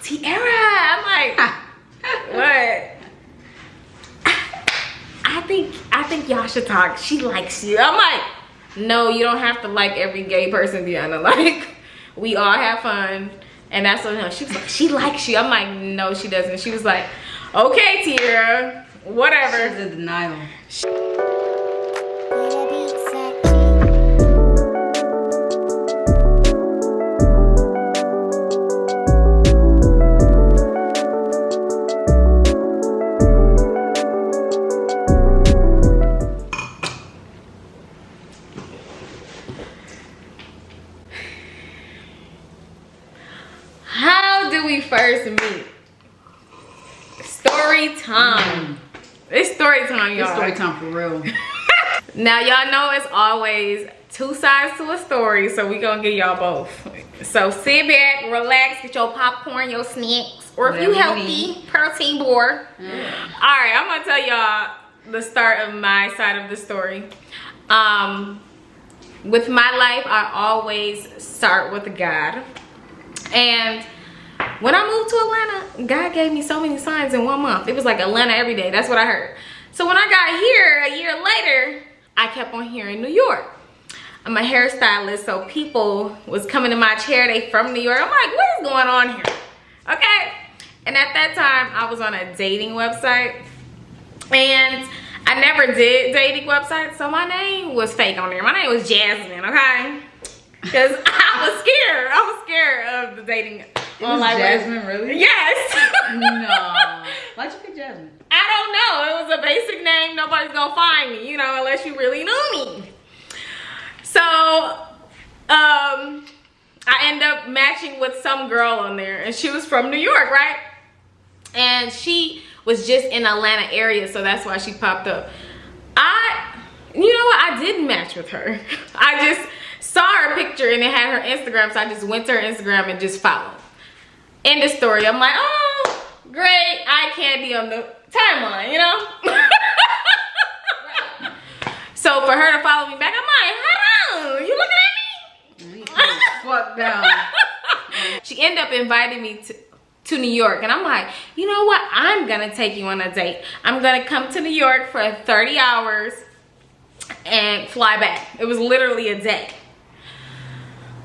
Tiara. I'm like, what? I think y'all should talk. She likes you. I'm like, no, you don't have to like every gay person, Deanna. Like, we all have fun. And that's what she was like, she likes you. I'm like, no, she doesn't. She was like, okay, Tiara, whatever. She's in denial. How do we first meet? Story time. It's story time, y'all. It's story time for real. Now, y'all know it's always two sides to a story, so we gonna give y'all both. So sit back, relax, get your popcorn, your snacks, or if you healthy, protein bar. All right, I'm gonna tell y'all the start of my side of the story. With my life, I always start with God. And when I moved to Atlanta, God gave me so many signs in 1 month. It was like Atlanta every day. That's what I heard. So when I got here a year later, I kept on hearing New York. I'm a hairstylist, so people was coming to my chair. They from New York. I'm like, what is going on here? Okay. And at that time, I was on a dating website. And I never did dating websites, so my name was fake on there. My name was Jasmine, okay? Because I was scared. I was scared of the dating. It was Jasmine, really? Yes. No. Why'd you pick Jasmine? I don't know. It was a basic name. Nobody's gonna find me, you know, unless you really knew me. So, I end up matching with some girl on there, and she was from New York, right? And she was just in Atlanta area, so that's why she popped up. You know what? I didn't match with her. I just saw her picture and it had her Instagram, so I just went to her Instagram and just followed. End of story. I'm like, oh, great, eye candy on the timeline, you know? So for her to follow me back, I'm like, hello, you looking at me? Fuck down. She ended up inviting me to New York, and I'm like, you know what? I'm gonna take you on a date. I'm gonna come to New York for 30 hours and fly back. It was literally a day.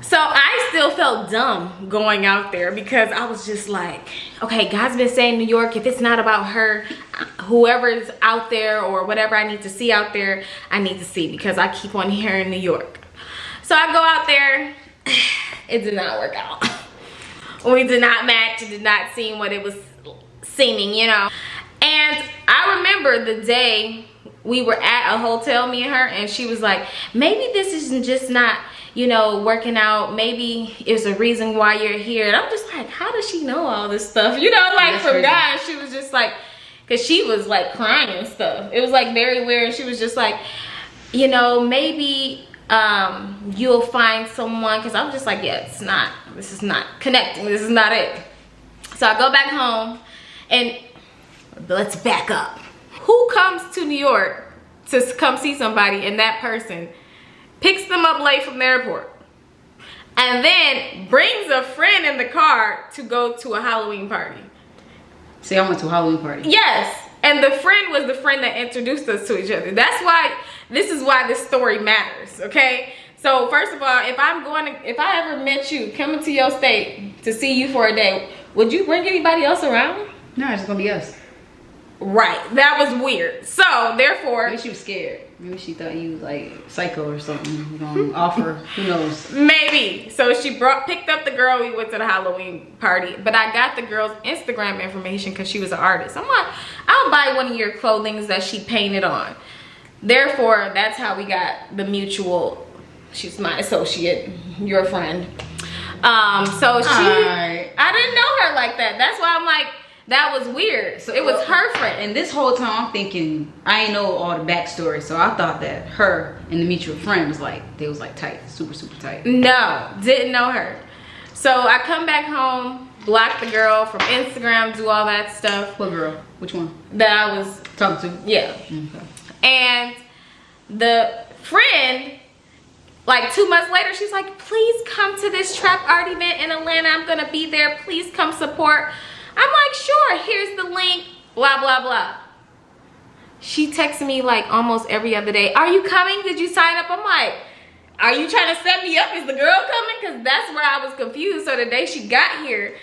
So I still felt dumb going out there because I was just like, okay, God's been saying New York, if it's not about her, whoever's out there or whatever I need to see out there, I need to see, because I keep on hearing New York. So I go out there, it did not work out. We did not match, it did not seem what it was seeming, you know. And I remember the day we were at a hotel, me and her, and she was like, maybe this is just not, you know, working out. Maybe it's a reason why you're here. And I'm just like, how does she know all this stuff? You know, like from God, she was just like, because she was like crying and stuff. It was like very weird. She was just like, you know, maybe you'll find someone. Because I was just like, yeah, this is not connecting. This is not it. So I go back home, and let's back up. Who comes to New York to come see somebody, and that person picks them up late from the airport and then brings a friend in the car to go to a Halloween party? See, I went to a Halloween party. Yes, and the friend was the friend that introduced us to each other. That's why, this is why this story matters, okay? So first of all, if I ever met you coming to your state to see you for a day, would you bring anybody else around? No, it's gonna be us. Right, that was weird. So therefore, maybe she was scared. Maybe she thought you was like psycho or something. Gonna offer, who knows? Maybe. So she picked up the girl. We went to the Halloween party, but I got the girl's Instagram information because she was an artist. I'm like, I'll buy one of your clothings that she painted on. Therefore, that's how we got the mutual. She's my associate, your friend. So I didn't know her like that. That's why I'm like, that was weird. So it was her friend. And this whole time I'm thinking, I ain't know all the backstory. So I thought that her and the mutual friend was like, they was like tight, super, super tight. No, didn't know her. So I come back home, block the girl from Instagram, do all that stuff. What girl? Which one? That I was talking to? Yeah. Okay. And the friend like 2 months later, she's like, please come to this trap art event in Atlanta. I'm gonna be there. Please come support. I'm like, sure, here's the link, blah, blah, blah. She texted me like almost every other day. Are you coming? Did you sign up? I'm like, are you trying to set me up? Is the girl coming? Because that's where I was confused. So the day she got here,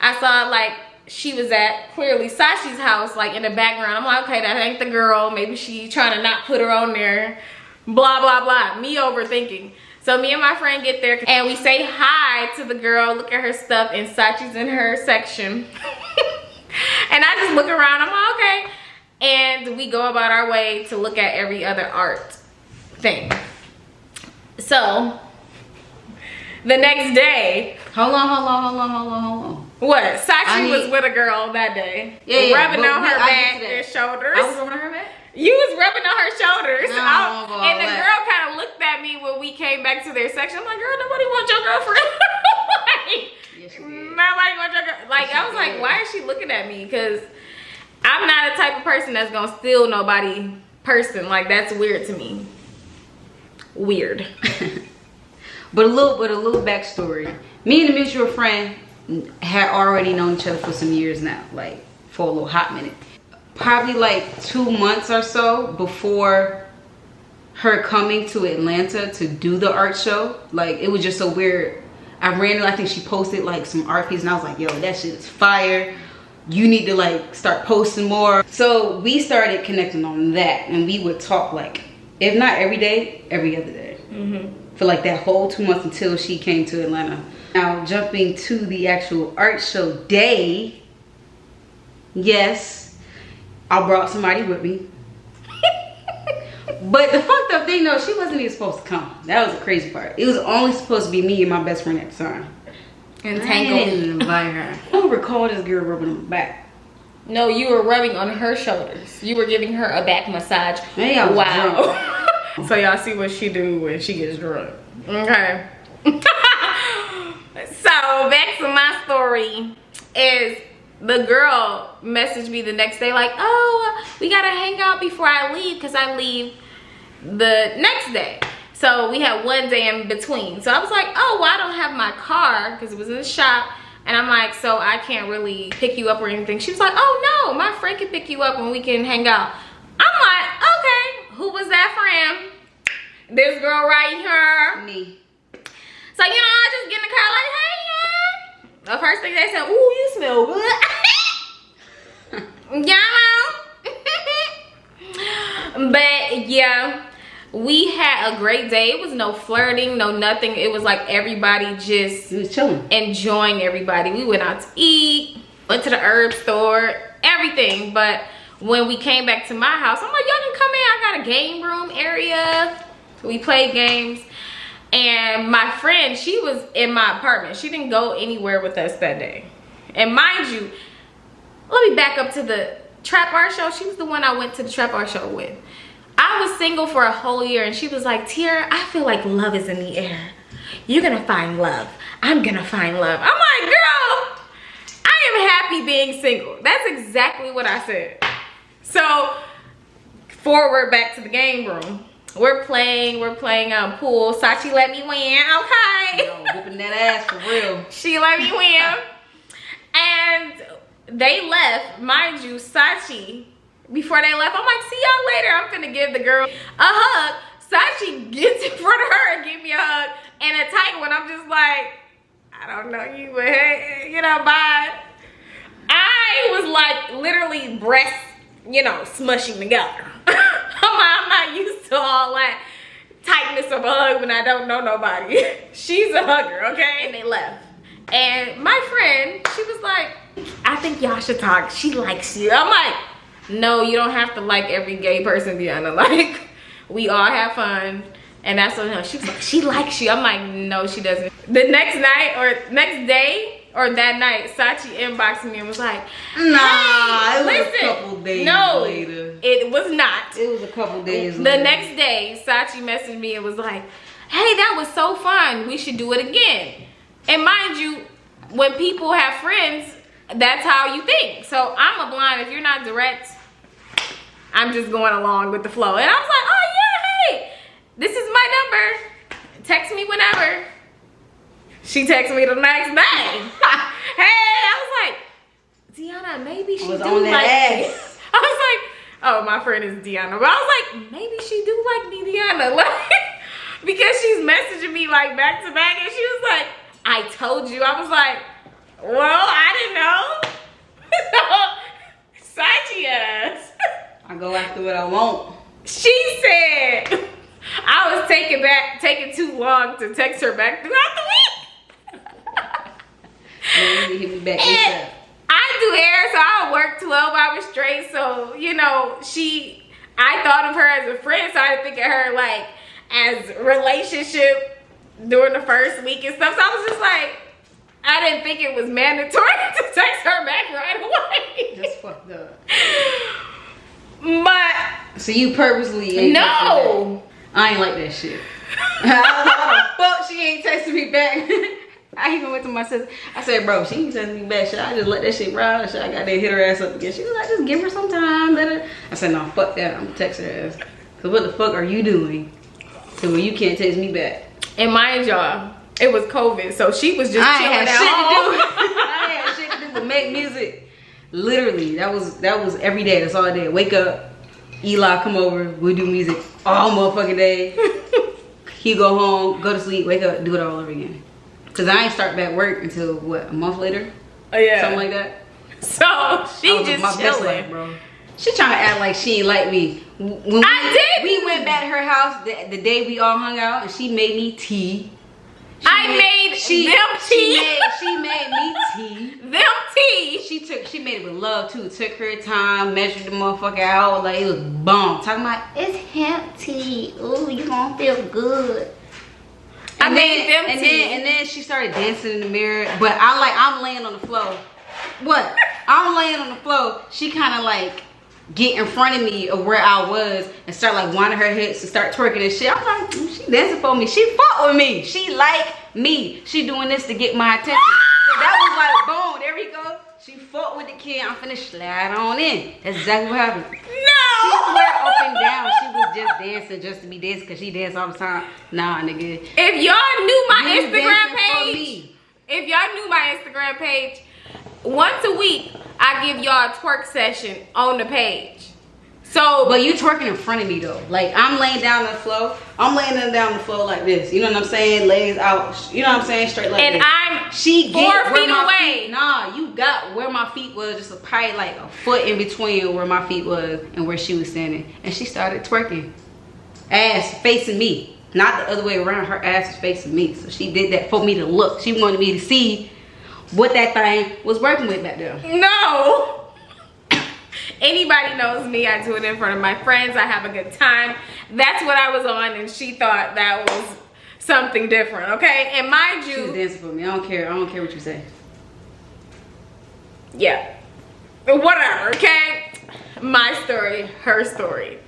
I saw like she was at clearly Sachi's house, like in the background. I'm like, okay, that ain't the girl. Maybe she trying to not put her on there. Blah, blah, blah. Me overthinking. So me and my friend get there and we say hi to the girl, look at her stuff, and Sachi's in her section. And I just look around, I'm like, okay. And we go about our way to look at every other art thing. So the next day, Hold on. what? Sachi was with a girl that day. Rubbing on her back and shoulders. I was rubbing on her back? You was rubbing on her shoulders. No, and the girl kind of looked at me when we came back to their section. I'm like, girl, nobody wants your girlfriend. Like, yes, she did. Nobody wants your girl. Like, I was like, why is she looking at me? Because I'm not the type of person that's going to steal nobody person. Like, that's weird to me. Weird. But a little backstory. Me and a mutual friend had already known each other for some years now, like for a little hot minute. Probably like 2 months or so before her coming to Atlanta to do the art show. Like, it was just so weird. I think she posted like some art piece and I was like, yo, that shit is fire. You need to like start posting more. So we started connecting on that, and we would talk like, if not every day, every other day. For like that whole 2 months until she came to Atlanta. Now jumping to the actual art show day, yes, I brought somebody with me. But the fucked up thing though, she wasn't even supposed to come. That was the crazy part. It was only supposed to be me and my best friend at the time. Entangled. I didn't invite her. I don't recall this girl rubbing on my back. No, you were rubbing on her shoulders. You were giving her a back massage. Maybe I was wow. So y'all see what she do when she gets drunk. Okay. So back to my story is the girl messaged me the next day like, oh, we gotta hang out before I leave because I leave the next day. So we had 1 day in between. So I was like, oh, well, I don't have my car because it was in the shop. And I'm like, so I can't really pick you up or anything. She was like, oh no, my friend can pick you up and we can hang out. I'm like, okay, who was that friend? This girl right here. Me. So, you know, I just get in the car like, hey, y'all. The first thing they said, ooh, you smell good. Y'all. But yeah, we had a great day. It was no flirting, no nothing. It was like everybody just was chilling, enjoying everybody. We went out to eat, went to the herb store, everything. But when we came back to my house, I'm like, y'all can come in. I got a game room area. We played games. And my friend, she was in my apartment. She didn't go anywhere with us that day. And mind you, let me back up to the trap art show. She was the one I went to the trap art show with. I was single for a whole year and she was like, Tiara, I feel like love is in the air. You're gonna find love. I'm gonna find love. I'm like, girl, I am happy being single. That's exactly what I said. So forward back to the game room. We're playing pool. Sachi let me win, okay? Yo, whooping that ass for real. She let me win. And they left, mind you, Sachi, before they left, I'm like, see y'all later. I'm gonna give the girl a hug. Sachi gets in front of her and give me a hug and a tight one. I'm just like, I don't know you, but hey, you know, bye. I was like literally breasts, you know, smushing together. I'm not used to all that tightness of a hug when I don't know nobody. She's a hugger, okay? And they left. And my friend, she was like, I think y'all should talk. She likes you. I'm like, no, you don't have to like every gay person, Deanna. Like, we all have fun. And that's what she was like, she likes you. I'm like, no, she doesn't. The next night or next day or that night, Sachi inboxed me and was like, nah, hey, it was listen, a couple days later. It was not. It was a couple days the later. Next day, Sachi messaged me and was like, hey, that was so fun. We should do it again. And mind you, when people have friends, that's how you think. So I'm a blind. If you're not direct, I'm just going along with the flow. And I was like, oh yeah, hey, this is my number. text me whenever. She texted me the next day. Hey, I was like, Deanna, maybe she do like me. I was like, oh, my friend is Deanna. But I was like, maybe she do like me, Deanna. Like, because she's messaging me like back to back, and she was like, I told you. I was like, well, I didn't know. Sachi ass. I go after what I want. She said I was taking too long to text her back throughout the week. Man, you hit me back ASAP. I do hair, so I work 12 hours straight. So, you know, I thought of her as a friend, so I didn't think of her like as relationship during the first week and stuff. So I was just like, I didn't think it was mandatory to text her back right away. That's fucked up. But so you purposely ain't no, I ain't like that shit. How the fuck she ain't texting me back? I even went to my sister. I said, bro, she ain't texting me back. Should I just let that shit ride? Should I got to hit her ass up again? She was like, just give her some time. Let her. I said, no, fuck that. I'm gonna text her ass. Cause what the fuck are you doing to where you can't text me back? And mind y'all, it was COVID, so she was just chilling at home. I had shit to do but make music. Literally, that was every day. That's all I did. Wake up, Eli come over, we do music all motherfucking day. He go home, go to sleep, wake up, do it all over again. Cause I ain't start back work until what, a month later? Oh yeah, something like that. So she just chilling, life, bro. She trying to act like she ain't like me. When we went back to her house the day we all hung out, and she made me tea. She made me tea. She made it with love too. Took her time, measured the motherfucker out, like it was bomb. Talking about it's hemp tea. Ooh, you gonna feel good. And then she started dancing in the mirror. But I'm laying on the floor. What? I'm laying on the floor. She kind of like get in front of me of where I was and start like winding her hips and start twerking and shit. I'm like, she dancing for me. She fought with me. She like me. She doing this to get my attention. So that was like, boom, there we go. She fought with the kid. I'm finna slide on in. That's exactly what happened. No. She swear up and down she was just dancing just to be dancing because she danced all the time. Nah, nigga. If y'all knew my Instagram page, once a week I give y'all a twerk session on the page. So, but you twerking in front of me though. Like I'm laying down on the floor. I'm laying down the floor like this. You know what I'm saying? Legs out. You know what I'm saying? Straight like and this. I'm 4 feet away. Nah, you got where my feet was, just probably like a foot in between where my feet was and where she was standing. And she started twerking. Ass facing me. Not the other way around. Her ass is facing me. So she did that for me to look. She wanted me to see what that thing was working with back there. No. Anybody knows me, I do it in front of my friends. I have a good time. That's what I was on, and she thought that was something different, okay? And mind you, she was dancing for me. I don't care what you say. Yeah, whatever, okay? My story, her story.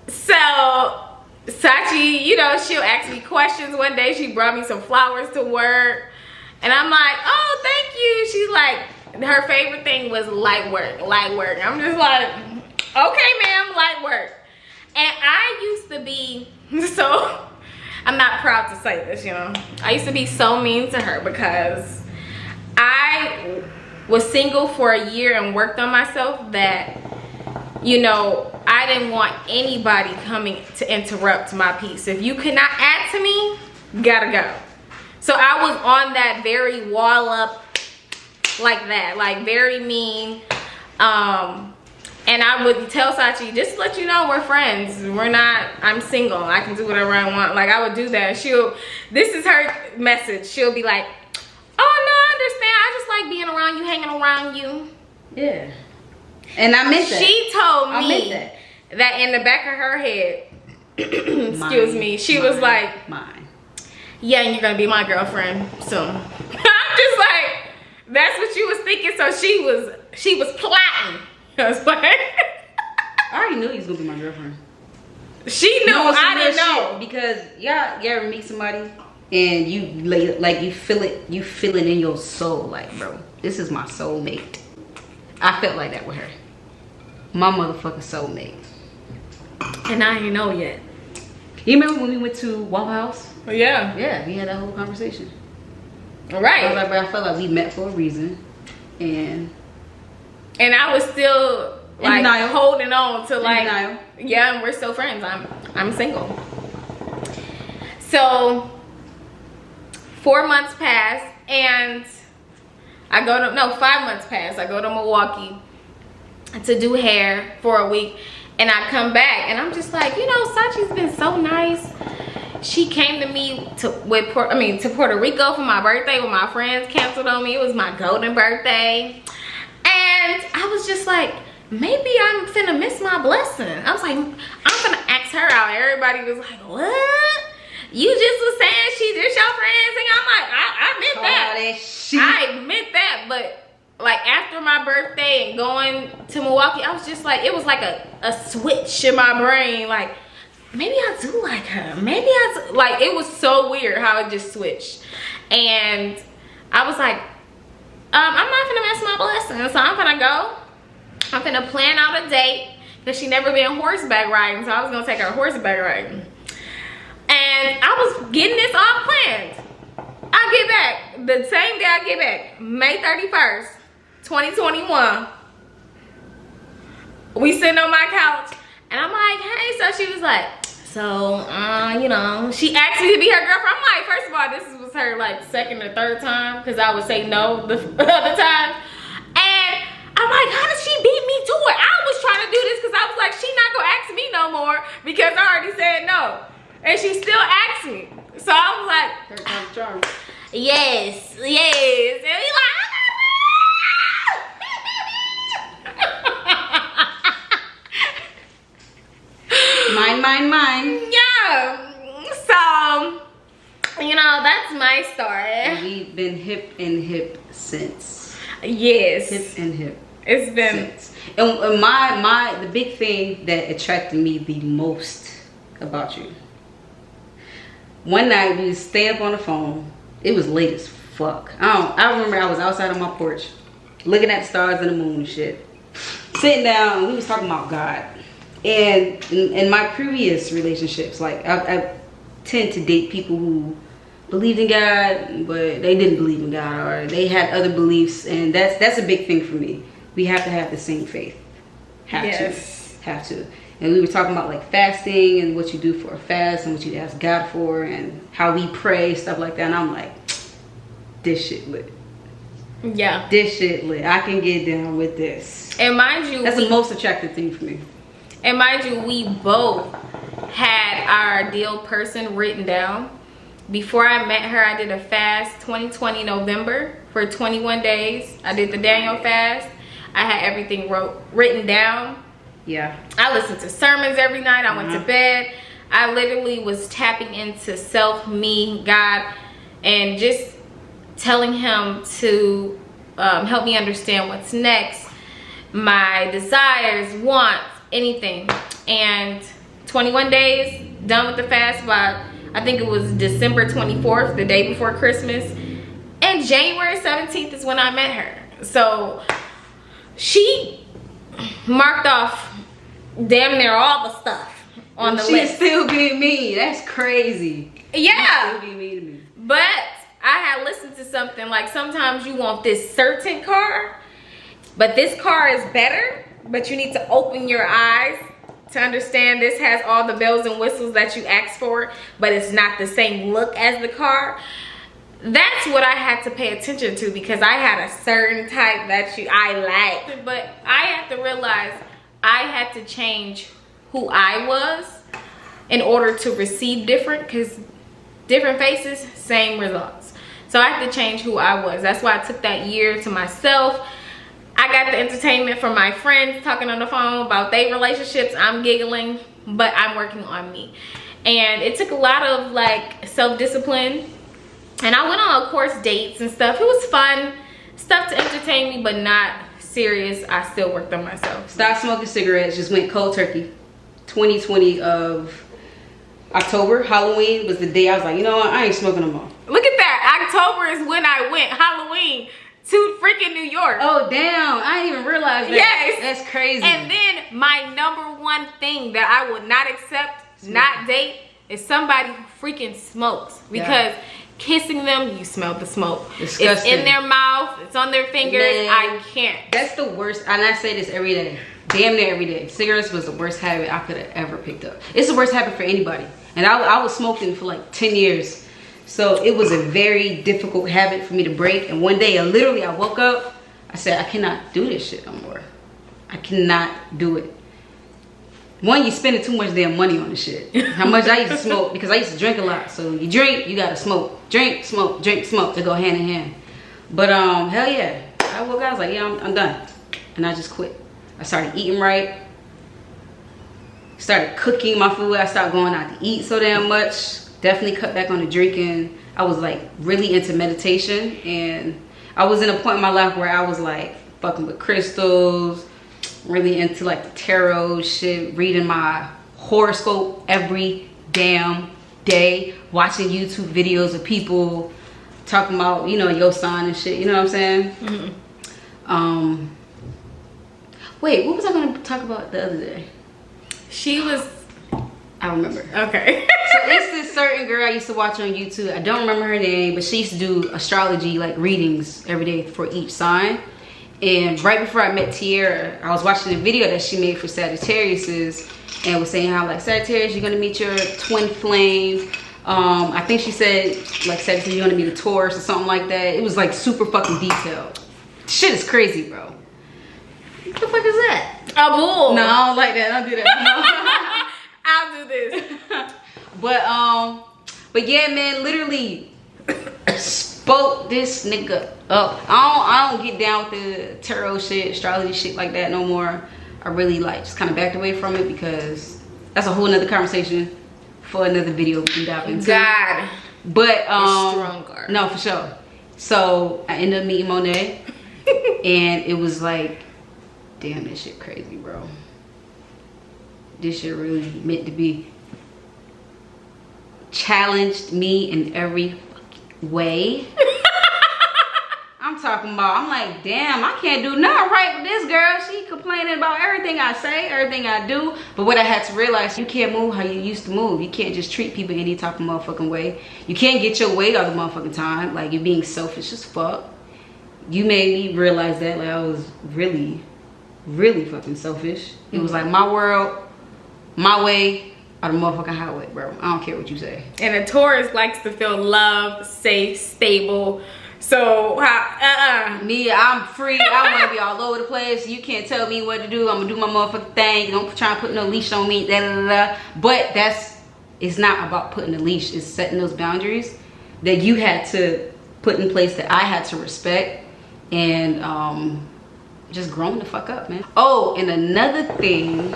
So Sachi, you know, she'll ask me questions. One day she brought me some flowers to work, and I'm like, oh, thank you. She's like, her favorite thing was light work. I'm just like, okay, ma'am, light work. And I used to be, so I'm not proud to say this, you know. I used to be so mean to her because I was single for a year and worked on myself that, you know, I didn't want anybody coming to interrupt my peace. If you could not add to me, gotta go. So I was on that very wall up like that, like very mean. And I would tell Sachi, just to let you know, we're friends. We're not, I'm single. I can do whatever I want. Like I would do that. This is her message. She'll be like, oh no, I understand. I just like being around you, hanging around you. Yeah. And I meant that. She told me that in the back of her head, excuse me, she was like, yeah, and you're gonna be my girlfriend soon. I'm just like, that's what you was thinking. So she was plotting. I was like, I already knew he was gonna be my girlfriend. She knew, I didn't know. Because y'all ever meet somebody and you like you feel it in your soul, like, bro, this is my soulmate. I felt like that with her. My motherfucking soulmate. And I ain't know yet. You remember when we went to Waffle House? Yeah. Yeah, we had that whole conversation. Right. I was like, bro, I felt like we met for a reason. And I was still like holding on to like, yeah, and we're still friends. I'm single. So 4 months passed and I go to, no, 5 months passed. I go to Milwaukee to do hair for a week, and I come back and I'm just like, you know, Sachi's been so nice. She came to me to Puerto Rico for my birthday when my friends canceled on me. It was my golden birthday. And I was just like, maybe I'm finna miss my blessing. I was like, I'm finna ask her out. Everybody was like, what? You just was saying she did your friends? And I'm like, I meant that. I meant that. But like after my birthday and going to Milwaukee, I was just like, it was like a switch in my brain. Like, maybe I do like her. Maybe I do. Like, it was so weird how it just switched. And I was like, I'm not gonna miss my blessing. So I'm gonna go. I'm gonna plan out a date because she never been horseback riding. So I was gonna take her horseback riding. And I was getting this all planned. I get back, the same day I get back, May 31st, 2021. We sitting on my couch and I'm like, hey, so she was like, so, you know, she asked me to be her girlfriend. I'm like, first of all, this was her like second or third time because I would say no the other time. And I'm like, how did she beat me to it? I was trying to do this because I was like, she not gonna ask me no more because I already said no. And she still asked me. So I was like, third time's charm. Yes, yes. And he's like, mine. Yeah. So, you know, that's my story. And we've been hip since. Yes. Hip and hip. It's been. Since. And the big thing that attracted me the most about you. One night we was staying up on the phone. It was late as fuck. I remember I was outside on my porch, looking at the stars and the moon and shit. Sitting down, and we was talking about God. And in my previous relationships, like I tend to date people who believed in God, but they didn't believe in God, or they had other beliefs, and that's a big thing for me. We have to have the same faith. Have to. And we were talking about like fasting and what you do for a fast and what you ask God for and how we pray, stuff like that. And I'm like, this shit lit. Yeah. This shit lit. I can get down with this. And mind you, that's the most attractive thing for me. And mind you, we both had our ideal person written down. Before I met her, I did a fast 2020 November for 21 days. I did the Daniel fast. I had everything written down. Yeah. I listened to sermons every night. I went to bed. I literally was tapping into self, me, God, and just telling him to help me understand what's next, my desires, wants, anything. And 21 days, done with the fast by, I think it was December 24th, the day before Christmas. And January 17th is when I met her. So she marked off damn near all the stuff on the list. She still being me. That's crazy. Yeah. She still being mean to me. But I had listened to something like sometimes you want this certain car, but this car is better, but you need to open your eyes to understand this has all the bells and whistles that you asked for, but it's not the same look as the car. That's what I had to pay attention to because I had a certain type that I liked. But I had to realize I had to change who I was in order to receive different, because different faces, same results. So I had to change who I was. That's why I took that year to myself. I got the entertainment from my friends talking on the phone about their relationships. I'm giggling, but I'm working on me. And it took a lot of like self-discipline. And I went on, of course, dates and stuff. It was fun, stuff to entertain me, but not serious. I still worked on myself. Stopped smoking cigarettes, just went cold turkey. 2020 of October, Halloween was the day I was like, you know what, I ain't smoking no more. Look at that. October is when I went Halloween to freaking New York. Oh, damn. I didn't even realize that. Yes. That's crazy. And then my #1 thing that I would not accept, not date, is somebody who freaking smokes, because kissing them, you smell the smoke. Disgusting. It's in their mouth, it's on their fingers. Man, I can't. That's the worst, and I say this every day, damn near every day. Cigarettes was the worst habit I could have ever picked up. It's the worst habit for anybody, and I was smoking for like 10 years, so it was a very difficult habit for me to break. And one day, I woke up, I said, I cannot do this shit no more. I cannot do it. One, you spending too much damn money on the shit. How much I used to smoke, because I used to drink a lot. So you drink, you gotta smoke. Drink, smoke, drink, smoke. They go hand in hand. But hell yeah. I woke up, I was like, yeah, I'm done. And I just quit. I started eating right. Started cooking my food. I started going out to eat so damn much. Definitely cut back on the drinking. I was like really into meditation. And I was in a point in my life where I was like fucking with crystals. Really into like the tarot shit, reading my horoscope every damn day, watching YouTube videos of people talking about, you know, your sign and shit, you know what I'm saying? Mm-hmm. Wait, what was I gonna talk about the other day? I remember. Okay. So it's this certain girl I used to watch on YouTube. I don't remember her name, but she used to do astrology like readings every day for each sign. And right before I met Tiara, I was watching a video that she made for Sagittariuses, and was saying how like Sagittarius, you're gonna meet your twin flame. I think she said like Sagittarius, you're gonna meet a Taurus or something like that. It was like super fucking detailed. Shit is crazy, bro. What the fuck is that? A bull. No, I don't like that. I don't do that. I'll do this. But yeah, man, literally spoke this nigga up. I don't get down with the tarot shit, astrology shit like that no more. I really like just kind of backed away from it, because that's a whole nother conversation for another video we can dive into. God. But stronger. No, for sure. So I ended up meeting Monet, and it was like, damn, this shit crazy, bro. This shit really meant to be. Challenged me in every fucking way. I'm talking about, I'm like, damn, I can't do nothing right with this girl. She complaining about everything I say, everything I do. But what I had to realize, you can't move how you used to move. You can't just treat people any type of motherfucking way. You can't get your way all the motherfucking time. Like, you're being selfish as fuck. You made me realize that, like, I was really, really fucking selfish. It was like my world, my way, or the motherfucking highway, bro. I don't care what you say. And a Taurus likes to feel loved, safe, stable. So, me, I'm free. I want to be all over the place. You can't tell me what to do. I'm gonna do my motherfucking thing. Don't try and put no leash on me. Da, da, da, da. But it's not about putting a leash. It's setting those boundaries that you had to put in place, that I had to respect, and just growing the fuck up, man. Oh, and another thing.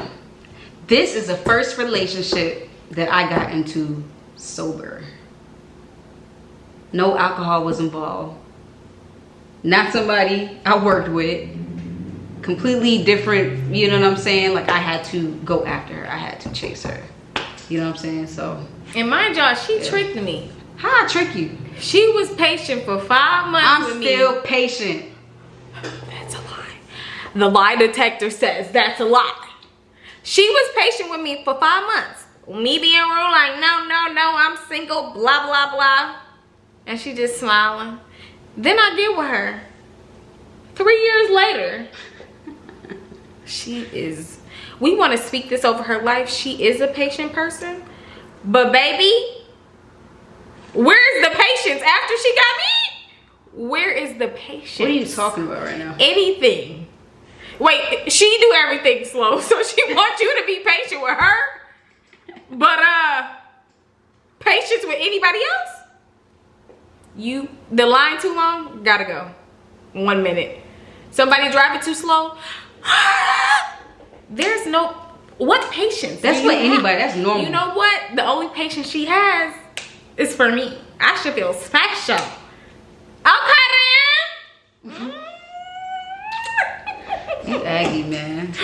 This is the first relationship that I got into sober. No alcohol was involved. Not somebody I worked with. Completely different, you know what I'm saying? Like, I had to go after her. I had to chase her. You know what I'm saying? So. And mind y'all, she tricked me. How'd I trick you? She was patient for 5 months with me. I'm still patient. That's a lie. The lie detector says that's a lie. She was patient with me for 5 months. Me being real like, no, I'm single, blah, blah, blah. And she just smiling. Then I get with her. 3 years later, we want to speak this over her life. She is a patient person. But baby, where's the patience after she got me? Where is the patience? What are you talking about right now? Anything. Wait, she do everything slow, so she wants you to be patient with her. But patience with anybody else? The line too long, gotta go. 1 minute. Somebody driving too slow. There's no, what patience? That's what anybody, that's normal. You know what? The only patience she has is for me. I should feel special. Okay then. You aggy, man.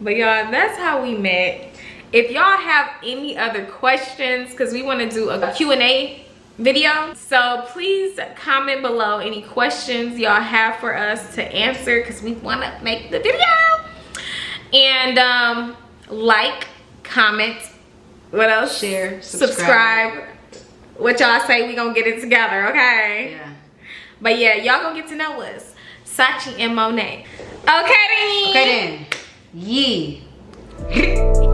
But y'all, that's how we met. If y'all have any other questions, because we want to do a Q&A video, so please comment below any questions y'all have for us to answer, because we want to make the video. And like, comment, What else? Share, subscribe. What y'all say, we gonna get it together, okay? Yeah. But yeah, y'all gonna get to know us. Sachi and Monet. Okay then. Okay then. Yeah.